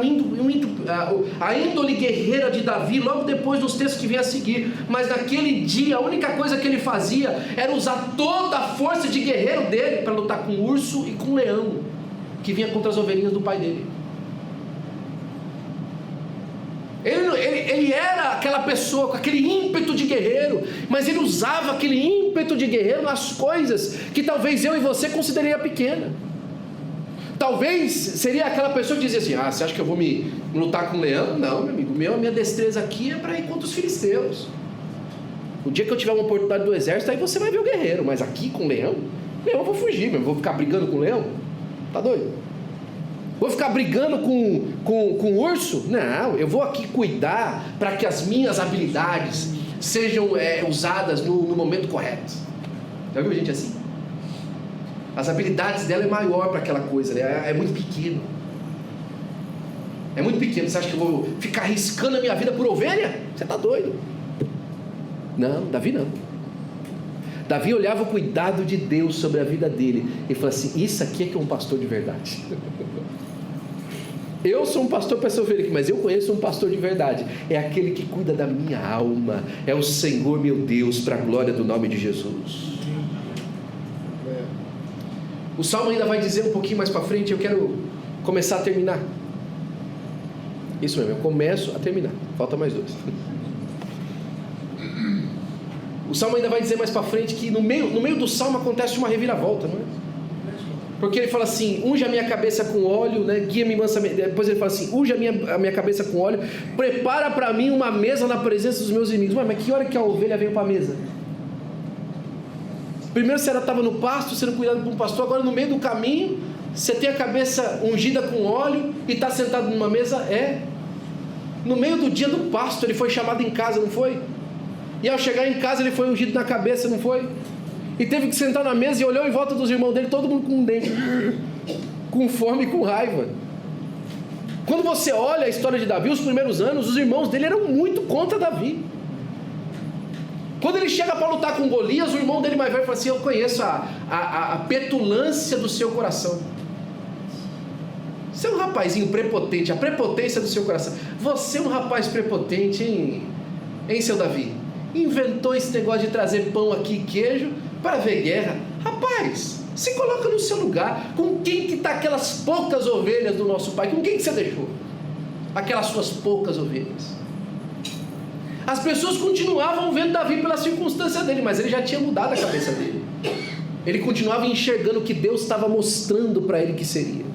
a índole guerreira de Davi, logo depois dos textos que vem a seguir. Mas naquele dia, a única coisa que ele fazia era usar toda a força de guerreiro dele para lutar com o urso e com o leão, que vinha contra as ovelhinhas do pai dele. Ele era aquela pessoa com aquele ímpeto de guerreiro, mas ele usava aquele ímpeto de guerreiro nas coisas que talvez eu e você consideraria pequena. Talvez seria aquela pessoa que dizia assim: você acha que eu vou me lutar com um leão? Não, meu amigo, a minha destreza aqui é para ir contra os filisteus. O dia que eu tiver uma oportunidade do exército, aí você vai ver o guerreiro, mas aqui com o leão eu vou fugir, vou ficar brigando com o leão? Tá doido? Vou ficar brigando com o urso? Não, eu vou aqui cuidar para que as minhas habilidades sejam usadas no momento correto. Já viu gente assim? As habilidades dela é maior para aquela coisa, né? É muito pequeno. É muito pequeno. Você acha que eu vou ficar arriscando a minha vida por ovelha? Você está doido? Não, Davi não. Davi olhava o cuidado de Deus sobre a vida dele e falava assim: isso aqui é que é um pastor de verdade. Eu sou um pastor para essa ovelha aqui, mas eu conheço um pastor de verdade. É aquele que cuida da minha alma. É o Senhor meu Deus, para a glória do nome de Jesus. O Salmo ainda vai dizer um pouquinho mais para frente. Eu quero começar a terminar. Isso mesmo, eu começo a terminar. Falta mais 2. O Salmo ainda vai dizer mais para frente que no meio do Salmo acontece uma reviravolta, não é? Porque ele fala assim: unge a minha cabeça com óleo, né? Guia-me mansamente. Depois ele fala assim: unge a minha cabeça com óleo, prepara para mim uma mesa na presença dos meus inimigos. Mas que hora que a ovelha veio para a mesa? Primeiro você estava no pasto, sendo cuidado por um pastor. Agora no meio do caminho você tem a cabeça ungida com óleo e está sentado numa mesa. No meio do dia do pasto ele foi chamado em casa, não foi? E ao chegar em casa ele foi ungido na cabeça, não foi? E teve que sentar na mesa e olhou em volta dos irmãos dele, todo mundo com um dente, com fome e com raiva. Quando você olha a história de Davi, os primeiros anos, os irmãos dele eram muito contra Davi. Quando ele chega para lutar com Golias, o irmão dele mais velho fala assim: eu conheço a petulância do seu coração. Você é um rapazinho prepotente, a prepotência do seu coração. Você é um rapaz prepotente, hein, seu Davi? Inventou esse negócio de trazer pão aqui e queijo para ver guerra. Rapaz, se coloca no seu lugar. Com quem que está aquelas poucas ovelhas do nosso pai? Com quem que você deixou aquelas suas poucas ovelhas? As pessoas continuavam vendo Davi pela circunstância dele, mas ele já tinha mudado a cabeça dele. Ele continuava enxergando o que Deus estava mostrando para ele que seria.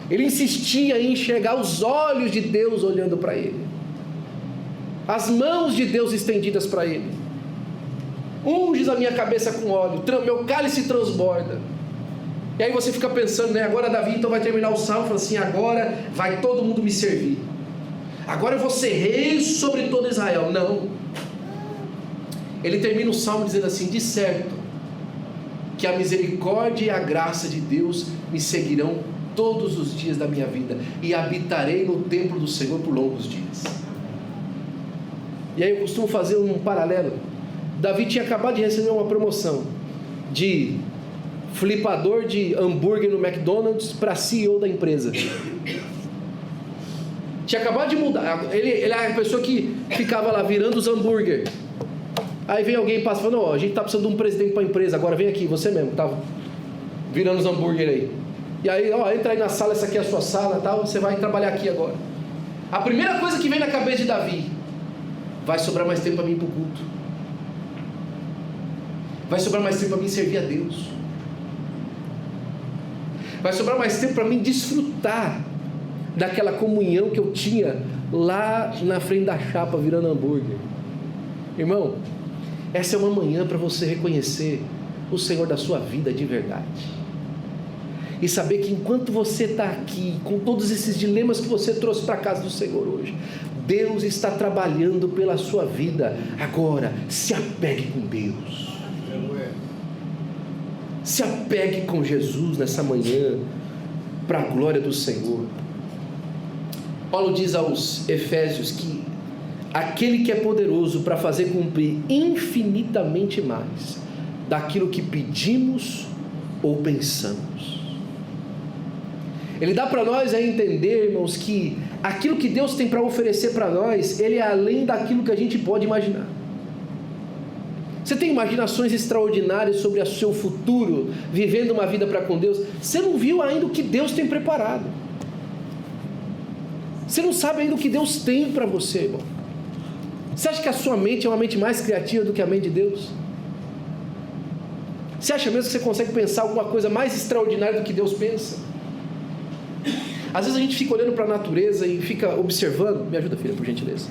Ele insistia em enxergar os olhos de Deus olhando para ele, as mãos de Deus estendidas para ele. Unges a minha cabeça com óleo, meu cálice transborda. E aí você fica pensando, né? Agora Davi então vai terminar o salmo, fala assim: agora vai todo mundo me servir, agora eu vou ser rei sobre todo Israel. Não. Ele termina o salmo dizendo assim: de certo que a misericórdia e a graça de Deus me seguirão todos os dias da minha vida, e habitarei no templo do Senhor por longos dias. E aí eu costumo fazer um paralelo. Davi tinha acabado de receber uma promoção de flipador de hambúrguer no McDonald's para CEO da empresa. Tinha acabado de mudar. Ele era a pessoa que ficava lá virando os hambúrguer. Aí vem alguém e passa falando: a gente está precisando de um presidente para a empresa, agora vem aqui, você mesmo, tá virando os hambúrguer aí. E aí, entra aí na sala, essa aqui é a sua sala, tal, você vai trabalhar aqui agora. A primeira coisa que vem na cabeça de Davi: vai sobrar mais tempo para mim ir para o culto, vai sobrar mais tempo para mim servir a Deus, vai sobrar mais tempo para mim desfrutar daquela comunhão que eu tinha lá na frente da chapa virando hambúrguer. Irmão, essa é uma manhã para você reconhecer o Senhor da sua vida de verdade, e saber que enquanto você está aqui, com todos esses dilemas que você trouxe para a casa do Senhor hoje, Deus está trabalhando pela sua vida. Agora, se apegue com Deus, se apegue com Jesus nessa manhã, para a glória do Senhor. Paulo diz aos Efésios que aquele que é poderoso para fazer cumprir infinitamente mais daquilo que pedimos ou pensamos. Ele dá para nós a entender, irmãos, que aquilo que Deus tem para oferecer para nós, Ele é além daquilo que a gente pode imaginar. Você tem imaginações extraordinárias sobre o seu futuro, vivendo uma vida para com Deus? Você não viu ainda o que Deus tem preparado. Você não sabe ainda o que Deus tem para você, irmão. Você acha que a sua mente é uma mente mais criativa do que a mente de Deus? Você acha mesmo que você consegue pensar alguma coisa mais extraordinária do que Deus pensa? Às vezes a gente fica olhando para a natureza e fica observando. Me ajuda, filha, por gentileza.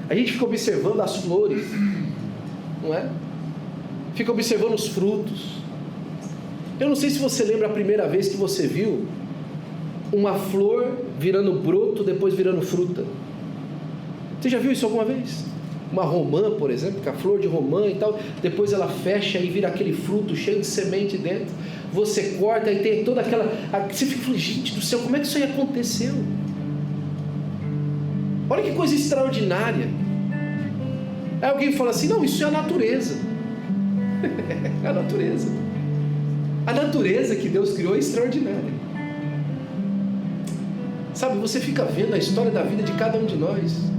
A gente fica observando as flores, não é? Fica observando os frutos. Eu não sei se você lembra a primeira vez que você viu uma flor virando broto, depois virando fruta. Você já viu isso alguma vez? Uma romã, por exemplo, que a flor de romã e tal, depois ela fecha e vira aquele fruto cheio de semente dentro. Você corta e tem toda aquela... Você fica falando, gente do céu, como é que isso aí aconteceu? Olha que coisa extraordinária. Aí alguém fala assim, não, isso é a natureza. É a natureza. A natureza que Deus criou é extraordinária. Sabe, você fica vendo a história da vida de cada um de nós.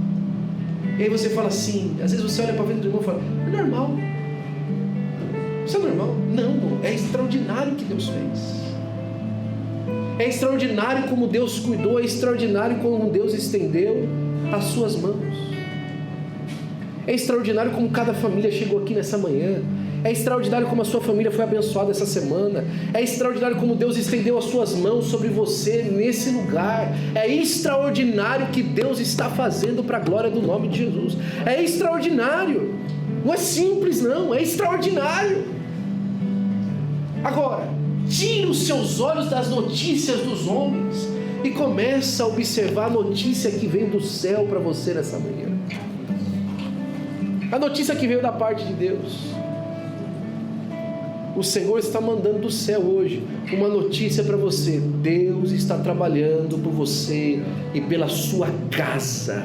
E aí você fala assim, às vezes você olha para a vida do irmão e fala, é normal. Isso é normal? Não, é extraordinário o que Deus fez. É extraordinário como Deus cuidou, é extraordinário como Deus estendeu as suas mãos. É extraordinário como cada família chegou aqui nessa manhã. É extraordinário como a sua família foi abençoada essa semana. É extraordinário como Deus estendeu as suas mãos sobre você nesse lugar. É extraordinário o que Deus está fazendo para a glória do nome de Jesus. É extraordinário. Não é simples não, é extraordinário. Agora, tira os seus olhos das notícias dos homens e começa a observar a notícia que vem do céu para você nessa manhã. A notícia que veio da parte de Deus. O Senhor está mandando do céu hoje uma notícia para você. Deus está trabalhando por você e pela sua casa.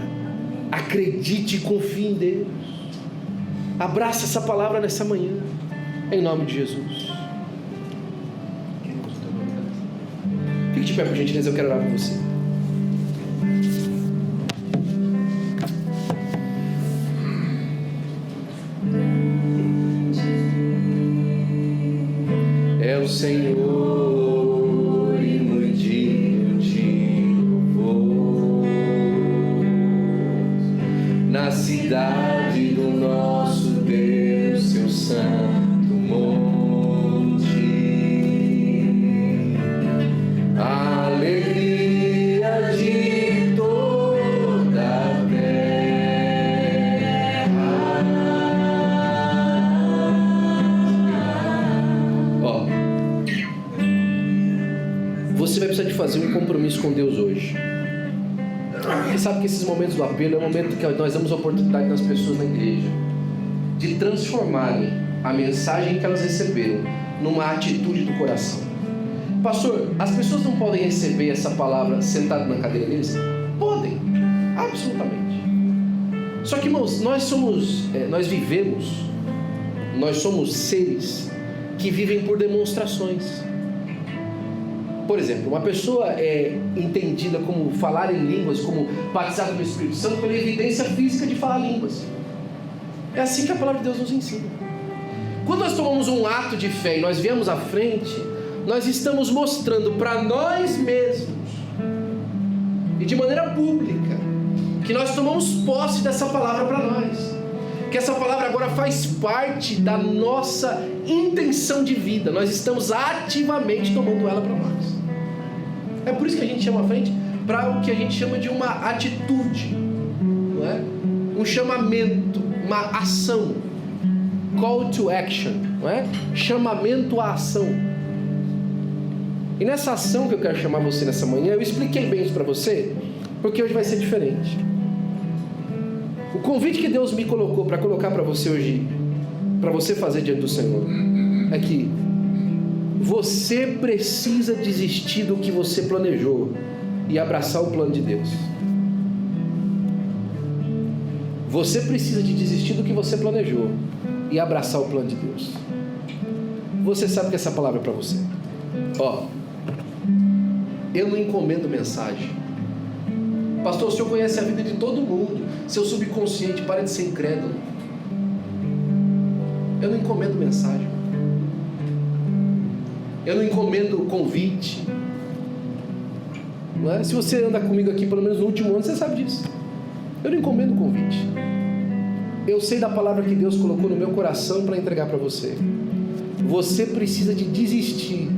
Acredite e confie em Deus. Abraça essa palavra nessa manhã, em nome de Jesus. Fique de pé, por gentileza, eu quero orar por você. É o Senhor e muito de louvor na cidade do nosso Deus, seu santo monte. A alegria de toda a terra. Ó, você vai precisar de fazer um compromisso com Deus hoje. Você sabe que esses momentos do apelo é o momento que nós damos a oportunidade nas pessoas na igreja de transformarem a mensagem que elas receberam numa atitude do coração. Pastor, as pessoas não podem receber essa palavra sentado na cadeira deles? Podem, absolutamente. Só que, irmãos, nós somos seres que vivem por demonstrações. Por exemplo, uma pessoa é entendida como falar em línguas, como batizada no Espírito Santo, pela evidência física de falar línguas. É assim que a palavra de Deus nos ensina. Quando nós tomamos um ato de fé e nós viemos à frente, nós estamos mostrando para nós mesmos e de maneira pública que nós tomamos posse dessa palavra para nós, que essa palavra agora faz parte da nossa intenção de vida. Nós estamos ativamente tomando ela para nós. É por isso que a gente chama à frente para o que a gente chama de uma atitude, não é? Um chamamento, uma ação, call to action, não é? Chamamento à ação. E nessa ação que eu quero chamar você nessa manhã, eu expliquei bem isso para você, porque hoje vai ser diferente. O convite que Deus me colocou para colocar para você hoje, para você fazer diante do Senhor, é que você precisa desistir do que você planejou e abraçar o plano de Deus. Você precisa de desistir do que você planejou e abraçar o plano de Deus. Você sabe que essa palavra é para você. Ó, eu não encomendo mensagem. Pastor, o senhor conhece a vida de todo mundo. Seu subconsciente, para de ser incrédulo. Eu não encomendo mensagem. Eu não encomendo convite. não é? Se você anda comigo aqui pelo menos no último ano, você sabe disso. Eu não encomendo convite. Eu sei da palavra que Deus colocou no meu coração para entregar para você. Você precisa de desistir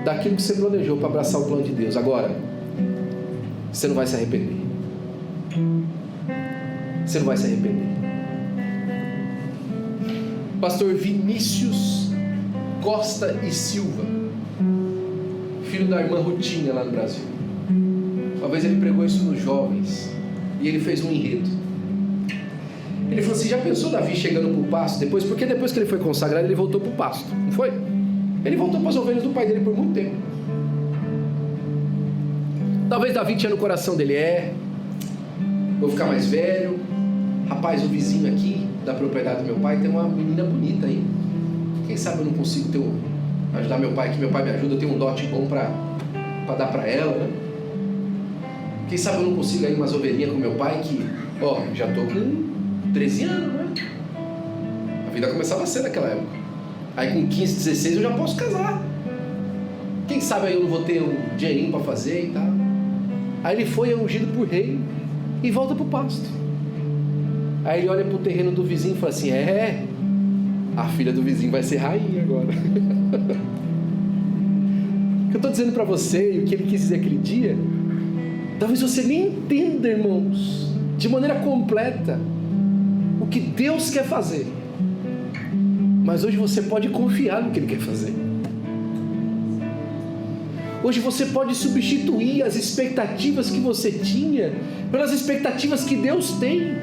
daquilo que você planejou para abraçar o plano de Deus. Agora, você não vai se arrepender. Você não vai se arrepender. Pastor Vinícius Costa e Silva, filho da irmã Rutinha lá no Brasil. Uma vez ele pregou isso nos jovens e ele fez um enredo. Ele falou assim: já pensou Davi chegando para o pasto depois? Porque depois que ele foi consagrado, ele voltou para o pasto, não foi? Ele voltou para as ovelhas do pai dele por muito tempo. Talvez Davi tinha no coração dele: vou ficar mais velho, rapaz, o vizinho aqui da propriedade do meu pai tem uma menina bonita aí, quem sabe eu não consigo ajudar meu pai, que meu pai me ajuda, eu tenho um dote bom para dar para ela, né? Quem sabe eu não consigo aí umas ovelhinhas com meu pai, que já estou com 13 anos, né? A vida começava cedo naquela época. Aí com 15, 16 eu já posso casar. Quem sabe aí eu não vou ter um dinheirinho para fazer e tal. Aí ele foi ungido por rei e volta para o pasto. Aí ele olha para o terreno do vizinho e fala assim: a filha do vizinho vai ser rainha agora. O que eu estou dizendo para você e o que ele quis dizer aquele dia, talvez você nem entenda, irmãos, de maneira completa o que Deus quer fazer, mas hoje você pode confiar no que Ele quer fazer. Hoje você pode substituir as expectativas que você tinha pelas expectativas que Deus tem,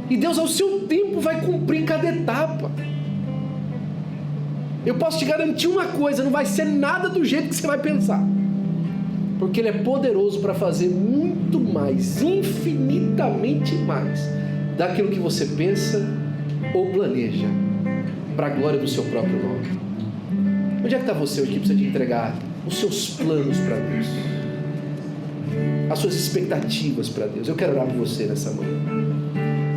e Deus ao seu tempo vai cumprir cada etapa. Eu posso te garantir uma coisa: não vai ser nada do jeito que você vai pensar, porque Ele é poderoso para fazer muito mais, infinitamente mais, daquilo que você pensa ou planeja, para a glória do seu próprio nome. Onde é que está você hoje que precisa de entregar os seus planos para Deus, as suas expectativas para Deus? Eu quero orar por você nessa manhã.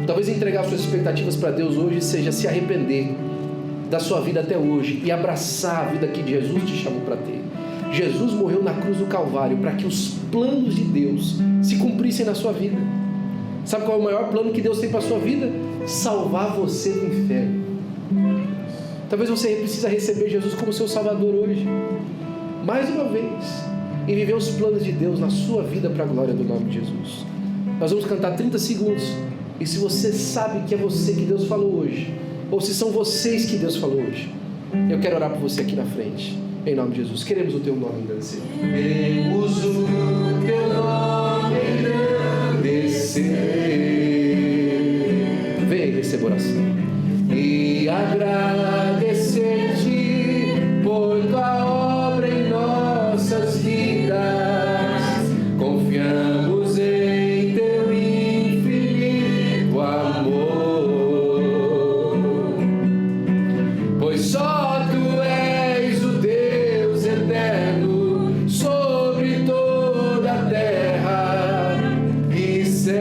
Talvez entregar as suas expectativas para Deus hoje seja se arrepender da sua vida até hoje e abraçar a vida que Jesus te chamou para ter. Jesus morreu na cruz do Calvário para que os planos de Deus se cumprissem na sua vida. Sabe qual é o maior plano que Deus tem para a sua vida? Salvar você do inferno. Talvez você precisa receber Jesus como seu Salvador hoje, mais uma vez, e viver os planos de Deus na sua vida para a glória do nome de Jesus. Nós vamos cantar 30 segundos, e se você sabe que é você que Deus falou hoje, ou se são vocês que Deus falou hoje, eu quero orar por você aqui na frente, em nome de Jesus. Queremos o teu nome engrandecer. Queremos o teu nome engrandecer. Vem, receba oração. E agradecer-te por tua obra em nossas vidas. Confiamos em teu infinito amor, pois só tu és o Deus eterno sobre toda a terra e céu.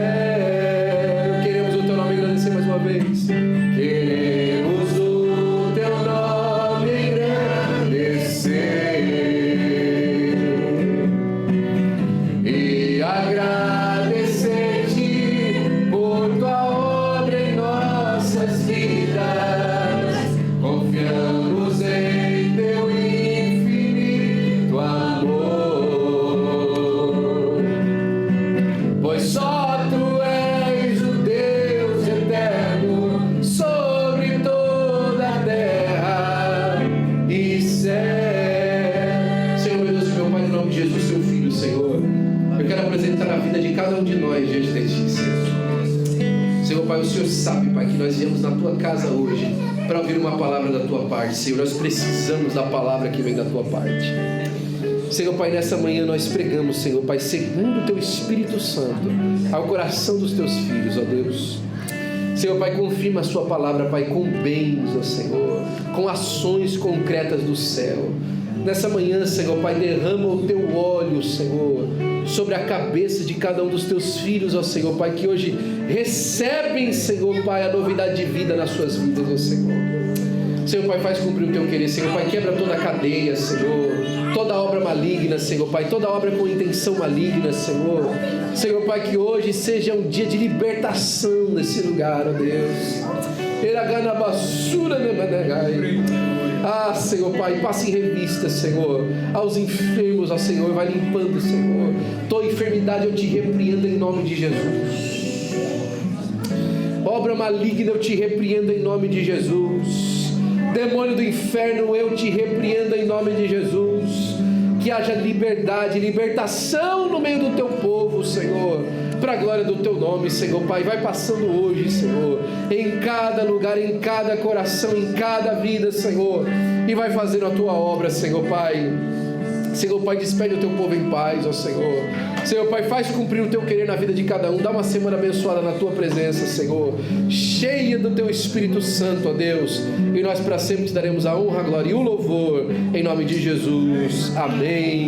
Queremos o teu nome engrandecer mais uma vez. Queremos o teu nome engrandecer e agradecer-te por tua obra em nossas vidas. Confiamos em teu infinito amor, pois só tu és o Deus eterno sobre toda a terra e céu. Senhor, meu Deus e meu Pai, em nome de Jesus, seu Filho, Senhor, eu quero apresentar a vida de cada um de nós diante de ti, Senhor. Senhor Pai, o Senhor sabe, Pai, que nós viemos na tua casa hoje para ouvir uma palavra da tua parte. Senhor, nós precisamos da palavra que vem da tua parte. Senhor Pai, nessa manhã nós pregamos, Senhor Pai, segundo o teu Espírito Santo, ao coração dos teus filhos, ó Deus. Senhor Pai, confirma a sua palavra, Pai, com bens, ó Senhor, com ações concretas do céu. Nessa manhã, Senhor Pai, derrama o teu óleo, Senhor, sobre a cabeça de cada um dos teus filhos, ó Senhor Pai, que hoje recebem, Senhor Pai, a novidade de vida nas suas vidas, ó Senhor. Senhor Pai, faz cumprir o teu querer. Senhor Pai, quebra toda a cadeia, Senhor. Toda obra maligna, Senhor Pai. Toda obra com intenção maligna, Senhor. Senhor Pai, que hoje seja um dia de libertação nesse lugar, ó Deus. Ah, Senhor Pai, passe em revista, Senhor, aos enfermos, ó Senhor, vai limpando, Senhor. Toda enfermidade eu te repreendo em nome de Jesus. Obra maligna eu te repreendo em nome de Jesus. Demônio do inferno eu te repreendo em nome de Jesus. Que haja liberdade, libertação no meio do teu povo, Senhor, para a glória do teu nome, Senhor Pai. Vai passando hoje, Senhor, em cada lugar, em cada coração, em cada vida, Senhor, e vai fazendo a tua obra, Senhor Pai. Senhor Pai, despede o teu povo em paz, ó Senhor. Senhor Pai, faz cumprir o teu querer na vida de cada um. Dá uma semana abençoada na tua presença, Senhor, cheia do teu Espírito Santo, ó Deus. E nós para sempre te daremos a honra, a glória e o louvor, em nome de Jesus. Amém.